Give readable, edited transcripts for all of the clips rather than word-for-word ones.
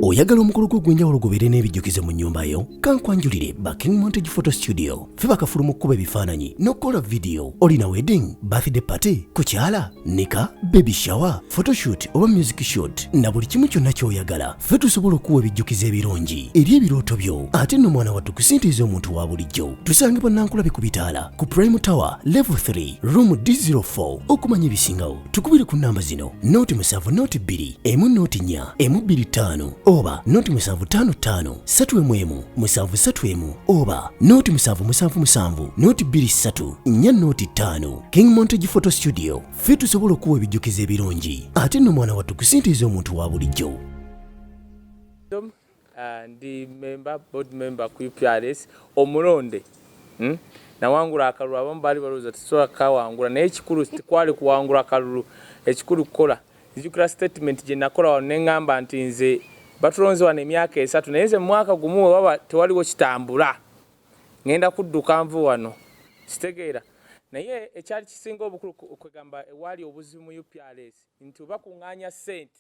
Oyagala omukolo gw'enjawulo gubeere n'ebijjukize mu nnyumba yo? Kankwanjulire ba King Montage Photo Studio. Ffe bakafulu mu kkuba ebifaananyi n'okukola video. Olina wedding, birthday party, kukyala, nika, baby shower, photoshoot oba music shoot na buli kimu kyonna ky'oyagala. Ffe tusobola okuwa ebijjukize ebirungi eri ebirooto byo. Ate nno mwana wattu kusintiiza omuntu wa bulijjo. Tusange Nankulabe ku Bitaala ku Prime Tower Level 3 Room D04. Okumanya ebisingawo tukubire ku namba zino: noti 7 noti 2 emu noti 4 emu 25 oba noti 755 3 7 oba noti 7 noti 23 4 noti 5. King Montage Photo Studio. Ffe tusobola okuwa ebijjukize ebirungi ate nno mwana wattu kusintiiza omuntu wa bulijjo. Ndi board member ku UPRS omulonde na wangula akalulu abamu bali balooza tusobola kawangula naye ekikulu kwali kuwangula akalulu ekikulu kukola ejjukira statement gye nakola wano ne ŋŋamba nti nze batulonze wano emyaka 3 naye nze mu mwaka gumu waba tewaliwo kitambula ngenda kudduka nvu wano kitegeera naye ekyali kisinga obukulu kwegamba ewali obuzibu mu UPRS nti bakuŋŋaanya ssente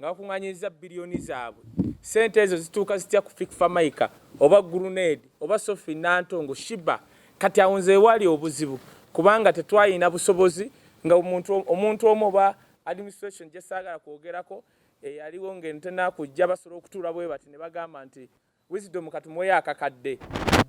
nga bakuŋŋaanyiriza biliyoni zaabwe ssente ezo zituuka zitya ku Fikfa Maika oba Grenade oba Sophie Nantongo Shiba kati awo nze ewali obuzibu kubanga tetwayina busobozi nga omuntu omu oba administration gye saagala kwogerako yaliwo ng'entena kujja basobola okutuula bwe bati ne bagamba nti Wisdom katumuweyo akakadde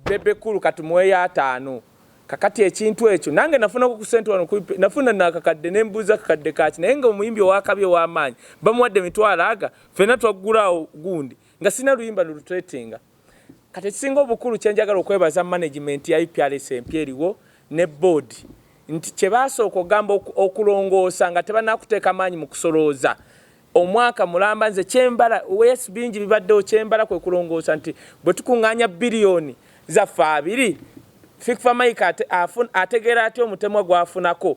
Bebe Cool katumuweyo 5 kakati ekintu ekyo nange nafuna ku sente wano nafuna nakakadde nembuza kakadde kaki naye nga omuyimbi owakabye w'amaanyi bamuwadde emitwalo aga ffenna twaggulaawo gundi nga sina luyimba lulutwetinga. Kati ekisinga obukulu kyenjagala okwebaza management ya UPRS empya eriwo ne board nti kye baasooka okugamba okulongoosa nga tebanakuteeka maanyi mu kusolooza omwaka mulamba nze kyembala wes bingi bibaddewo kyembala kwe kulongoosa nti bwe tukuŋŋaanya biliyoni zaffe 2 Fikfa Maika ategeera ati omutemwa gwafunako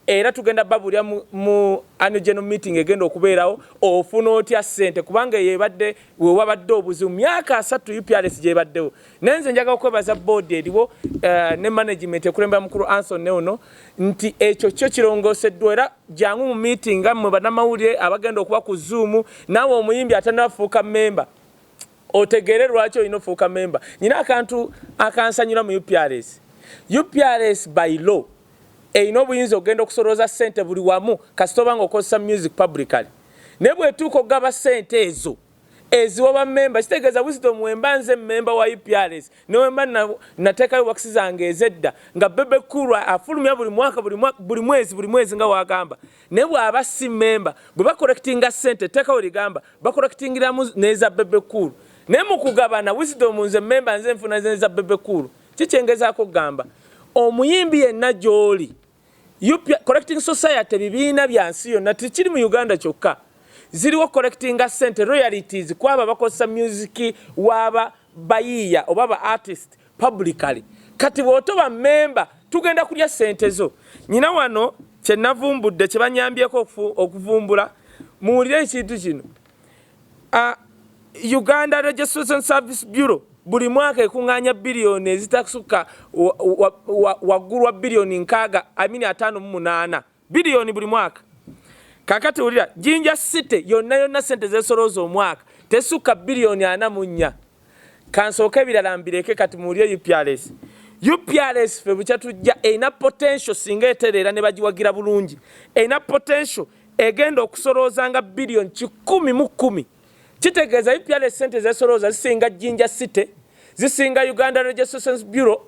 era tugenda babulya mu annual general meeting egenda okubeerawo ofuna otya ssente kubanga yebadde wewabadde obuzibu myaka 3 UPRS gyebaddewo. Nenze njaga okwebaza board eriwo ne management ekulembera mukulu Anson Neono nti ekyo kyo kirongooseddwa era jangu mu meeting nga mmwe bannamawulire abagenda okuba ku Zoom naawe omuyimbi atanafuuka member otegere lwaki olina ofuuka member. Nyina akantu akansanyira mu UPRS. UPRS by law eyina obuyinza ogenda okusolooza ssente buli wamu kasitoba nga okozesa music publicly. Naye bwetuuka okugaba ssente ezo eziwa member kitegeeza Wisdom wemba nze member wa UPRS ne wemba nateekayo wakisi zange ezedda nga Bebe Cool afulumya buli mwaka buli mwezi nga wagamba. Naye bw'aba si member bwe bakolekitinga ssente teekawo ligamba bakolekitingiramu n'eza Bebe Cool. Naye mu kugabana Wisdom nze member nze nfuna n'eza Bebe Cool kikyengezaako kugamba omuyimbi yenna gy'oli collecting society bibiina bya nsi yonna tikiri mu Uganda kyokka ziriwo collecting ssente royalties kwaba bakozesa music waba bayiya oba ba artist publicly. Kati bw'otoba member tugenda kulya ssente zo. Nyina wano kye navumbudde kye banyambyeko okuvumbula muwulire ekintu kino. Uganda Registration Service Bureau buli mwaka ekuŋŋaanya biliyoni ezitasukka waggulu wa biliyoni 58 biliyoni buli mwaka. Kakati wulira Jinja City yonna ssente zeesolooza omwaka tesukka biliyoni 44. Kansooka ebirala mbireke kati muwulire UPRS. UPRS ffe bukya tujja eyina potential singa etereera ne bagiwagira bulungi eyina potential egenda okusolooza nga biliyoni 110. Kitegeeza UPRS ssente zeesolooza zisinga Jinja City zisinga Uganda Registration Bureau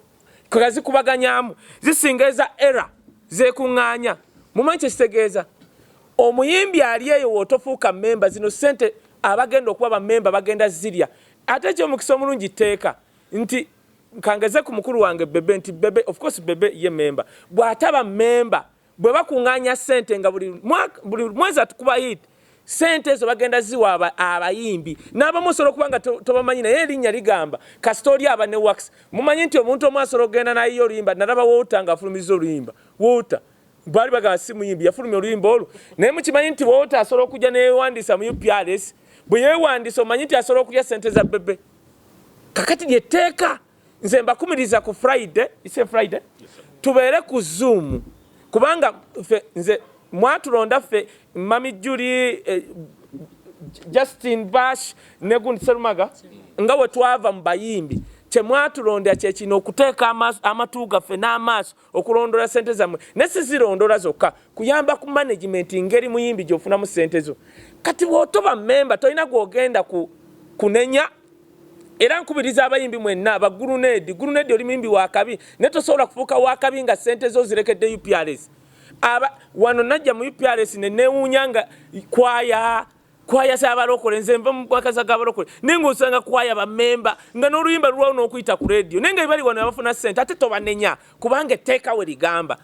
kazikubaganyaamu zisinga eza era zeekuŋŋaanya. Mumanyi kye kitegeeza omuyimbi ali eyo wootofuuka member zino ssente abagenda okuba bamemba bagenda zirya. Ate ekyomukisa omulungi tteeka nti kangeze ku mukulu wange Bebe nti Bebe of course Bebe ye member bw'ataba member bwe bakuŋŋaanya ssente nga buli mwezi atukuba hit ssente ezo bagenda ziwa abayimbi n'abamu osobola okubanga tobamanyi naye erinnya ligamba kasita oli aba ne wax. Mumanyi nti omuntu omu asobola okugenda nayiyo oluyimba nalaba Woota ng'afulumiza oluyimba Woota baali bagamba si muyimbi yafulumya oluyimba olwo naye mukimanyi nti Woota asobola okujja neyewandiisa mu UPRS bwe yeewandiisa omanyi nti asobola okulya ssente za Bebe. Kakati lyetteeka nze mbakumiriza ku Friday tubeere ku Zoom kubanga nze mwatulonda ffe Mami Julie Justin Bash ne gundi Serumaga nga bwe twava mu bayimbi kyemwatulondera kye kino okuteeka amatu gaffe n'amaaso okulondola ssente zammwe ne sizirondola zokka kuyamba ku management ngeri muyimbi gy'ofunamu ssente zo kati bw'otoba memba tolina gw'ogenda kunenya era nkubiriza abayimbi mwenna abagurunedi oli muyimbi wa kabi ne tosobola kufuuka wa kabi nga ssente zo zirekedde UPRS wano najja mu UPRS ne neewuunya nga kwaya z'abalokole nze nva mu bwakaza g'abalokole nenga osanga kwaya bamemba nga n'oluyimba lulwawo n'okuyita ku radio naye nga bali wano abafuna ssente ate tobanenya kubanga etteeka we ligamba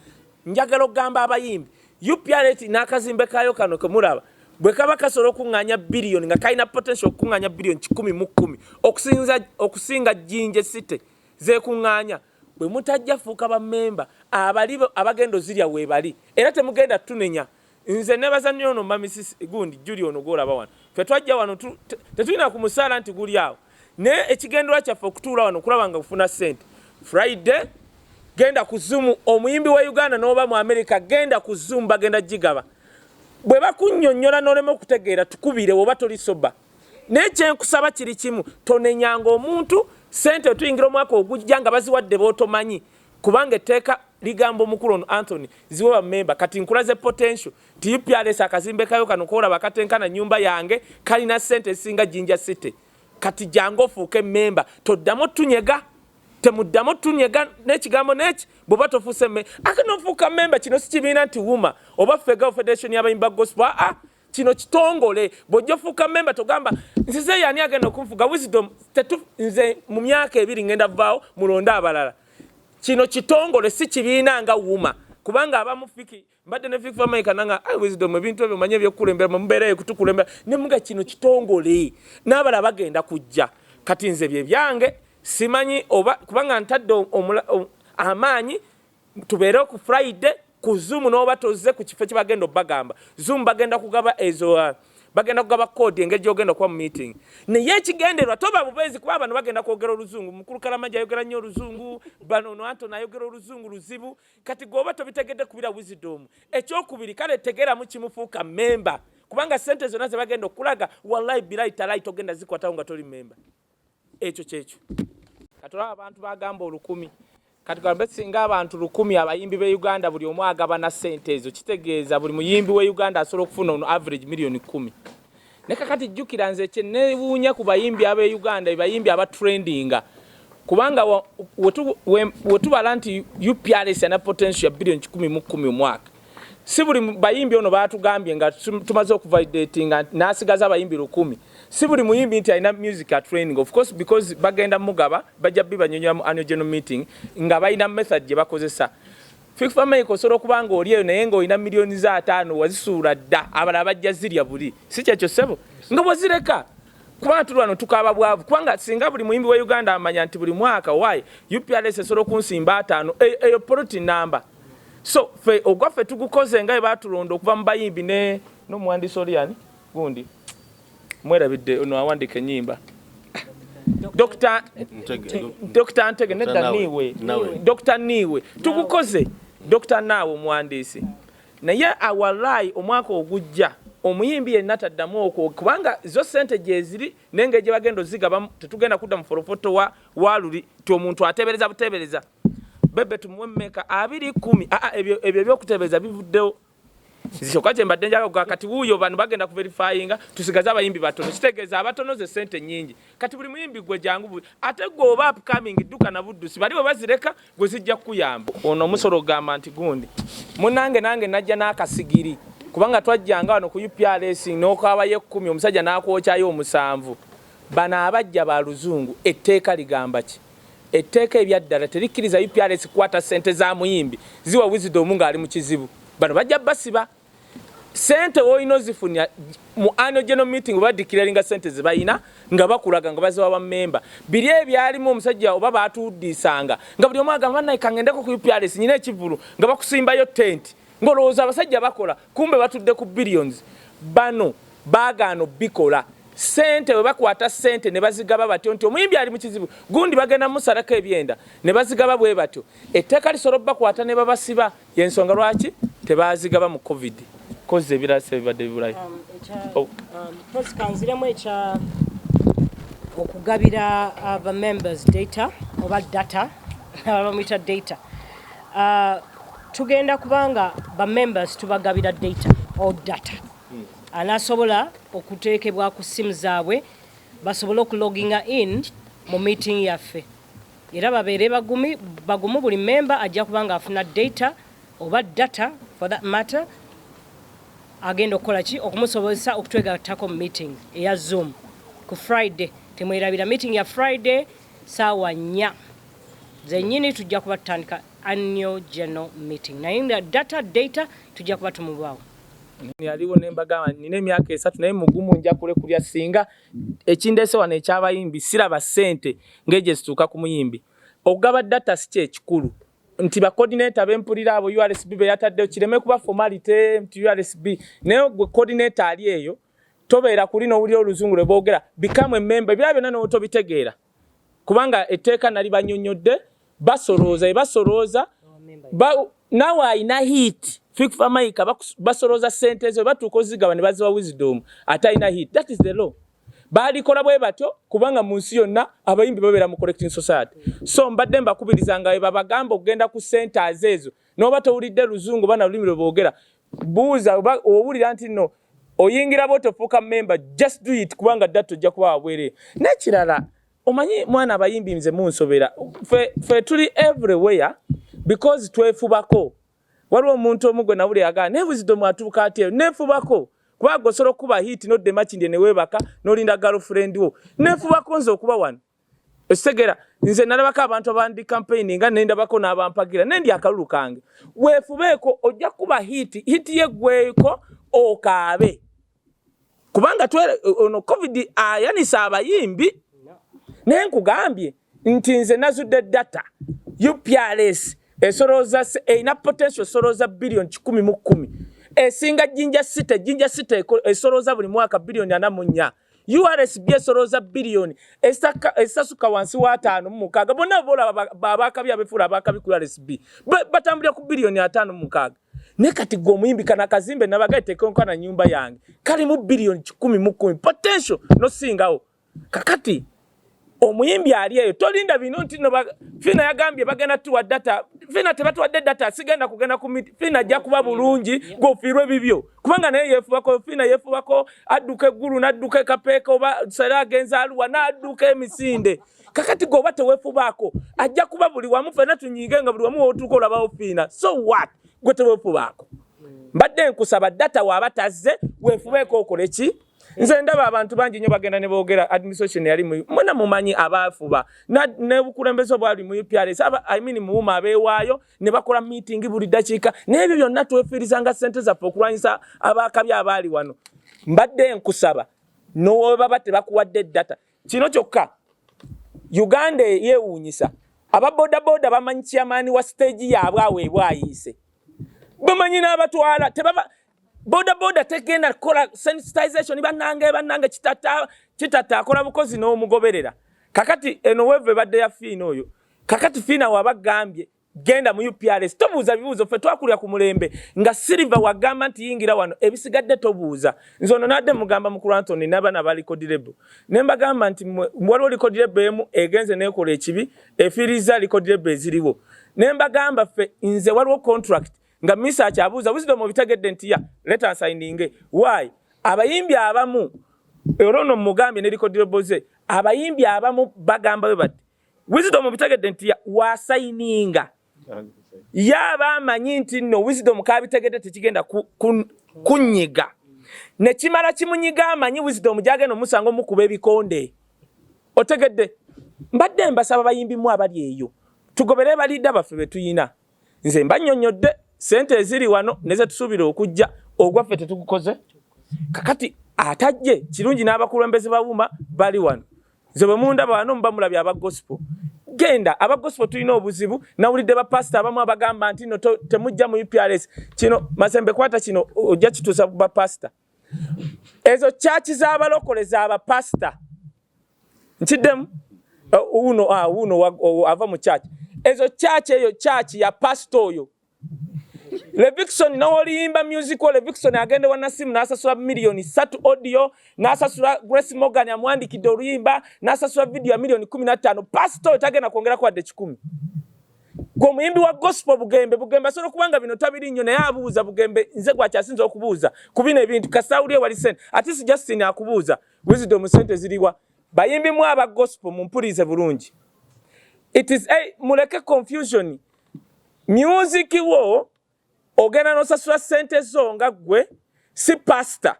njagala okugamba abayimbi UPRS n'akazimbe kaayo kano kemulaba bwe kaba kasobola okuŋŋaanya biliyoni nga kalina potential okuŋŋaanya biliyoni 110 okusinga Jinja City zeekuŋŋaanya bwe mutajja fuuka bamemba abali abagenda ozirya weebali era temugenda tunenya nze nebaza nnyo ono Mamisisi gundi Julie ono gwolaba wano ffe twajja wano tetulina ku musaala nti guli awo ne ekigendera kyaffe okutuula wano kulaba nga kufuna ssente Friday genda ku Zoom omuyimbi wa Uganda n'oba mu America genda ku Zoom bagenda gigaba bwe bakunnyonnyola n'olema okutegeera tukubire oba toli soba n'ekyenkusaba kiri kimu tonenyanga omuntu ssente otuyingira omwaka ogujja nga baziwadde b'otomanyi kubanga etteeka ligamba omukulu ono Anthony ziwe bamemba kati nkulaze potential ti UPRS akazimbe kayo kano kola bakatenkana nyumba yange kalina ssente esinga Jinja City kati jango ofuuke memba toddamu tunyega temuddamu tunyega n'ekigambo n'eki bw'oba tofuuse akanofuuka memba kino si kibiina nti wuma oba Fega Federation y'abayimba gospel kino kitongole bw'ojja ofuuka memba togamba nzize yani agenda okunfuga Wisdom nze mu myaka 2 ngenda vaawo mulonde abalala kino kitongole si kibiina nga wuma kubanga abamu fiki mbadde ne fiki famaika nanga Wisdom ebintu ebyo manye byokulembera mu mbeera ekutukulembera ne muga kino kitongole n'abala bagenda kujja kati nze bye byange simanyi oba kubanga ntadde amaanyi tubeere ku Friday ku Zoom n'oba tozze ku kifo kibagenda bagamba Zoom bagenda kugaba ezo bagenda kugaba code engeri gyogenda kuba mu meeting naye ekigenderwa toba bubezi kuba abantu bagenda kwogera oluzungu mukulu Kalamajja ayogera nnyo oluzungu bano no Anthony ayogera oluzungu luzibu kati goba tobitegedde kubira Wisdom ekyokubiri kale tegera mu kimufuuka memba kubanga ssente zonna ze bagenda okulaga wallahi bilahi talai togenda zikwatawo nga toli memba ekyo kyekyo katolaba abantu bagamba 1,000 kati gambe singa abantu 100 abayimbi be Uganda buli omu agabana ssente ezo kitegeeza buli muyimbi we Uganda asobola okufuna ono average million 10 ne kakati jjukira nze kye neewuunya ku bayimbi abe Uganda bayimbi aba trendinga kubanga wetubala nti UPRS yana potential ya billion 10 omwaka si buli bayimbi ono baatugambye nga tumaze okuvalidatinga n'asigaza abayimbi 100 si buli muyimbi nti alina music training of course because bagenda mugaba bajja bibanyonyola mu annual general meeting nga balina method gye bakozesa fikfa maiko soro kubanga oliyo naye nga olina milioni za 5 wazisuula dda abala bajja zirya buli si kyekyo sebo nga bwazireka kubanga tulwano tukaba bwavu kubanga singa buli muyimbi wa Uganda amanya nti buli mwaka why UPRS soro kunsimba 5 eyo plot number so fe ogwafe tugukoze nga batulonda okuva mu bayimbi ne no muhandisi oliani gundi mwerabidde ono awandika ennyimba Dr. Ntege nedda niwe Dr. niwe tugukoze Dr. nawe omuwandiisi naye awalai omwaka ogujja omuyimbi yenna taddamu okwo kubanga zo ssente gye ziri nenge gye bagenda ozigaba tetugenda kudda mu forofoto waluli ti omuntu atebereza butebereza bebe tumuwe mmeka 210 ebyo byokutebereza bivuddewo zishoka kye mbadde njaga kati wuuyo bano bagenda ku verifyinga tusigaza abayimbi batono kitegeeza abatono ze ssente nnyingi kati buli muyimbi gwe jangu ate gwe oba upcoming dduka na buddusi bali bwe bazireka gwe zijja kuyamba ono omusolo gamba nti gundi munange nange najja n'akasigiri kubanga twajjanga wano ku UPRS n'okabayo 10 omusajja n'akwokyayo 7 bano abajja ba luzungu etteeka ligamba ki etteeka ebyaddala terikkiriza UPRS kwata ssente za muyimbi ziwa Wisdom nga ali mu kizibu bano bajja basiba sente woino zifunya mu annual general meeting oba declaring sente zibayina nga bakulaga nga baziwa ba member biri ebyalimu omusajja oba batudisanga nga buli omwaga bana ikangendeko ku UPRS nyine ekivulu nga bakusimbayo tent ngolooza abasajja bakola kumbe batudde ku billions bano bagano bikola sente we bakwata sente ne bazigaba batyo nti omuyimbi ali mu kizibu gundi bagenda musaraka ebyenda ne bazigaba bwe batyo etteeka lisobola bakwata ne babasiba yensonga lwaki tebazigaba mu covid koze birase bibadde bibulayi kanziremu ekya okugabira aba members data oba data abamuyita data tugenda kubanga ba members tubagabira data o data anasobola okuteekebwa ku simu zaabwe basobole okuloginga in mu meeting yaffe era babeere bagumu buli member ajja kubanga afuna data oba data for that matter agenda okukola ki okumusobozesa okutwegatako mu meeting eya Zoom ku Friday temwerabira meeting ya Friday saawa 4 zenyini tujja kuba tutandika annual general meeting naye data tujja kuba tumubaawo yaliwo nembagamba nina emyaka 3 naye mugumu nja kule kulya singa ekindese wano ekyabayimbi siraba ssente ngeje zituuka ku muyimbi okugaba data si kyekikulu nti ba coordinator bempulira abo URSB be yataddeyo kireme kuba formality nti URSB naye gwe coordinator ali eyo tobeera kulina owulira oluzungu lwe boogera become a member birabe nano otobitegeera kubanga etteeka nali banyonyodde basolooza nawe ayina hit fik famaika basolooza sente ezo batuuka ozigaba ne baziwa wisdom ate ayina hit that is the law balikola bwe batyo kubanga mu nsi yonna abayimbi babeera mu collecting society so mbadde mbakubirizanga babagamba okugenda ku centers ezo n'oba towulidde luzungu bana lulimi lwe boogera buuza owulira nti no oyingira botofuuka member just do it kubanga data ojja kuba wabwere n'ekirala omanyi mwana abayimbi nze munsobera fe tuli everywhere because twefubako waliwo omuntu omugwe nawuli yagaa ne wisdom atuuka ati nefubako kuba gosolo kuba hit no de match ne webaka nolinda girlfriend wo nefubako nzo kuba wano esegera nze nalabaka abantu abandi campaigning nga nenda bako n'abampagira nendi akalulu kange weefubeko ojja kuba hit yegweko okaabe kubanga ono covid ayanisa abayimbi naye nkugambye nti nze nazudde data UPRS esoroza ina potential soroza billion 10 esinga jinja sita esoroza buli mwaka billion 4 URSB esoroza billion esasuka wansi wa 5 mukaga bonna bola babakabi abefula abakabi ku URSB batambulira ku billion 5 mukaga ne kati go muyimbi kana kazimbe nabagaite konka na nyumba yange kali mu billion 10 potential no singawo kakati omuyimbi ali eyo tolinda bino ntino fina yagambye bagenda tuwa data fina tebatuwadde data sigenda kugenda ku fina jja kuba bulungi gofirwe bibyo kubanga naye yefubako fina yefubako adduke guru nadduke kapeeka oba sera genza aluwa nadduke emisinde kakati goba tewefubako ajja kuba buli wamu fena tunyinge nga buli wamu otuko olabawo fina so what gwe tewefubako mbadde nkusaba data wabatazze wefubeko okoleki nze ndaba abantu bangi nnyo bagenda ne boogera administration yali muna mumanyi abafuba ne bukulembeze bwali mu UPRS muuma abeewaayo ne bakola meeting buli dakiika n'ebyo byonna twefiirizanga ssente zaffe okulwanyisa abakabi abaali wano mbadde nkusaba n'owebaba tebakuwadde data kino kyokka Uganda yeewuunyisa ababodaboda bamanyi chairman wa stage yaabwe aweebwayise bamanyi n'abatwala tebaba boda tegenda kola sensitization banange kitata akola bukozi n'omugoberera kakati eno weve badde ya fina oyo kakati fina wabagambye genda mu UPRS tobuuza bibuuzo fe twakulya ku mulembe nga Silver wagamba nti yingira wano ebisigadde tobuuza nzono nadde mugamba mukulu Anthony nabana bali codirable nembagamba nti waliwo licodirable emu egenze nekola ekibi efiriza licodirable eziriwo nembagamba fe nze waliwo contract nga misa achabuza wisdom obitegedde nti let us signing why abayimbi abamu erono mugambye ne licodirable ze abayimbi abamu bagamba bebati wisdom obitegedde nti wa signinga yaba amanyi nti no wisdom kabitegedde tekigenda kunyiga ne kimala kimunyiga amanyi wisdom jageno musango mukuba ebikonde otegedde mbadde mbasaba abayimbi mu abali eyo tugobere balidda baffe betuyina nze mbanyonyodde sente eziri wano neze tusubira okujja ogwaffe tetukukoze kakati atajje kirungi n'abakulembeze bawuma bali wano nze bwe mundaba wano mbamulabye aba gospel genda aba gospel tulina obuzibu nawulidde ba pastor abamu abagamba nti no temujja mu UPRS kino Mazembe kwata kino ojja kituusa ku ba pastor ezo church z'abalokoleza aba pastor nkiddemu uno ava mu church ezo church eyo church ya pastor oyo Levickson n'olimba musical Levickson agende wa Nasimu n'asasula milioni 3 audio n'asasula Grace Morgan amwandikidde oluyimba n'asasula video ya milioni 15 pastor tagenda kwongera kwa de 10 gwo muyimbi wa gospel bugembe asobola kubanga bino tabiri nnyo naye abuuza bugembe nze gwakyasinza okubuuza ku bino ebintu kasawulye wali sente ate si Justin akubuuza wisdom sente ziriwa bayimbi mu aba gospel mumpulize bulungi it is a muleke confusion music wo ogenda nosasula sente zo nga gwe si pastor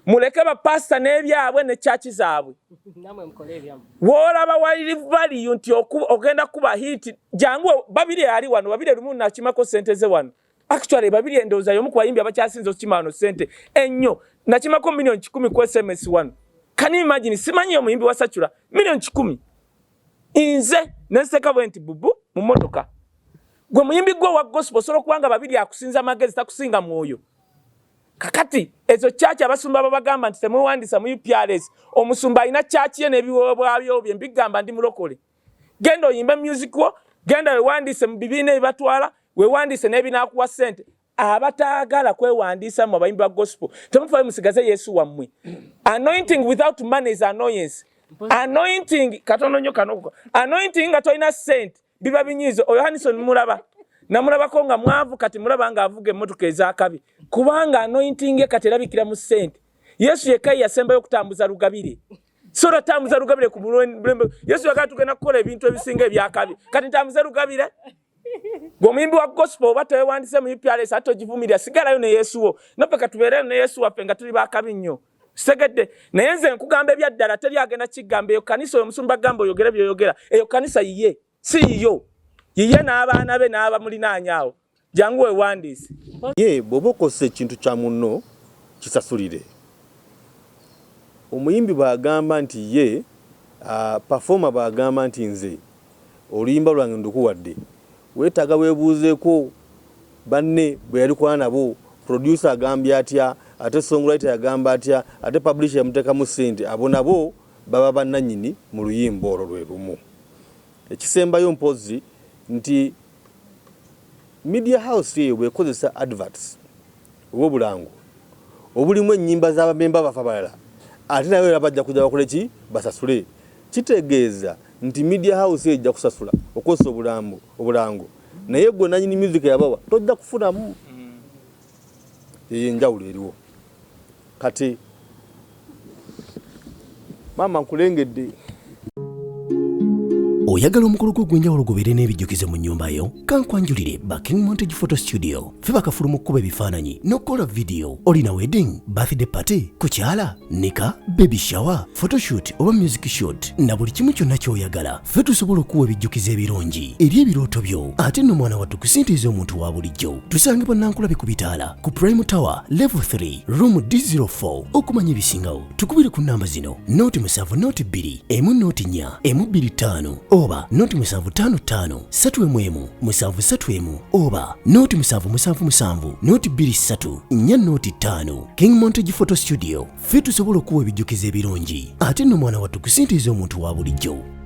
muleke ba pastor n'ebyabwe ne church zaabwe namwe mukole ebyamwe wolaba wali value nti ogenda kuba hit jangu babiri ali wano babiri lumu na kimako sente ze wano actually babiri endoza yomu kwa yimbi abakyasinzo kimano sente ennyo na kimako milioni 10 ku SMS wano can you imagine simanyi omuyimbi wasachula milioni 10 inze neseka bwenti bubu mu motoka gwe muyimbi gwo wa gospel solo kubanga babiri akusinza magezi takusinga mwoyo kakati ezo church abasumba babagamba nti temuwandisa mu UPRS omusumba ina church ye nebiwobwabyo byembigamba ndi mulokole gendo yimba music wo genda wewandise mu bibine ebibatwala wewandise nebinakuwa sente abatagala kwewandisa mu bayimbi ba gospel temufaye musigaze Yesu wammwe anointing without money is annoyance anointing katono nyo kanoko anointing nga toina sente biba binyizo oyo Hanison mulaba namulaba ko nga mwavu kati mulaba nga avuge emotoka ezakabi kubanga anointing katerabikira mu sente Yesu yekai yasembayo kutambuza rugabire sora tambuza rugabire ku mulembe Yesu yakatugena kukola ebintu ebisinga ebyakabi kati tambuza rugabire gomimbi wa gospel batawe wandise mu UPRS atojivumirya sigalayo ne Yesu wo napaka tuberere ne Yesu wapenga tuli bakabi nnyo segedde nayenze nkugamba ebyaddala teri agenda kigambe yo kanisa omusumba gambo yogera byoyogera eyo kanisa yiye si yo yiye n'abaana be n'aba mulinaanyaawo jangu wewandise ye bobokose ekintu kya munno kisasulire omuyimbi bagamba nti ye performer bagamba nti nze oluyimba lwange ndukuwadde wetaaga weebuuzeeko banne bwe yali kwana nabo producer agambye atya ate songwriter yagamba atya ate publisher yamuteekamu ssente abo nabo baba bannannyini mu luyimba olwo lwe lumu ekisembayo mpozi nti media house eyo bwekozesa adverts obulango obulimu ennyimba z'abamemba bafa balala ate nawe era bajja kujja bakole ki basasule kitegeeza nti media house ejja kusasula okozesa obulango naye gwe nannyini music yabawa tojja kufunamu enjawulo eriwo kati mama nkulengedde oyagala omukolo gw'ogwenjawulo gubeere n'ebijjukize mu nnyumba yo kankwanjulire King Montage Photo Studio fe bakafulu mu kkuba ebifaananyi n'okukola video olina wedding birthday party kukyala nika baby shower photoshoot oba music shoot na buli kimu kyonna ky'oyagala fe tusobola okuwa ebijjukize ebirungi eri ebirooto byo ate nno mwana wattu kusintiiza omuntu wa bulijjo tusange bannankulabe ku bitaala ku Prime Tower level 3 room D04 okumanya ebisingawo tukubire ku namba zino noti 7 noti 2 emu noti 4 emu 25 oba noti 755 7 7 oba noti 777 noti 23 4 noti 5 King Montage Photo Studio fe tusobola okuwa ebijjukize ebirungi ate nno mwana wattu kusintiiza omuntu wa bulijjo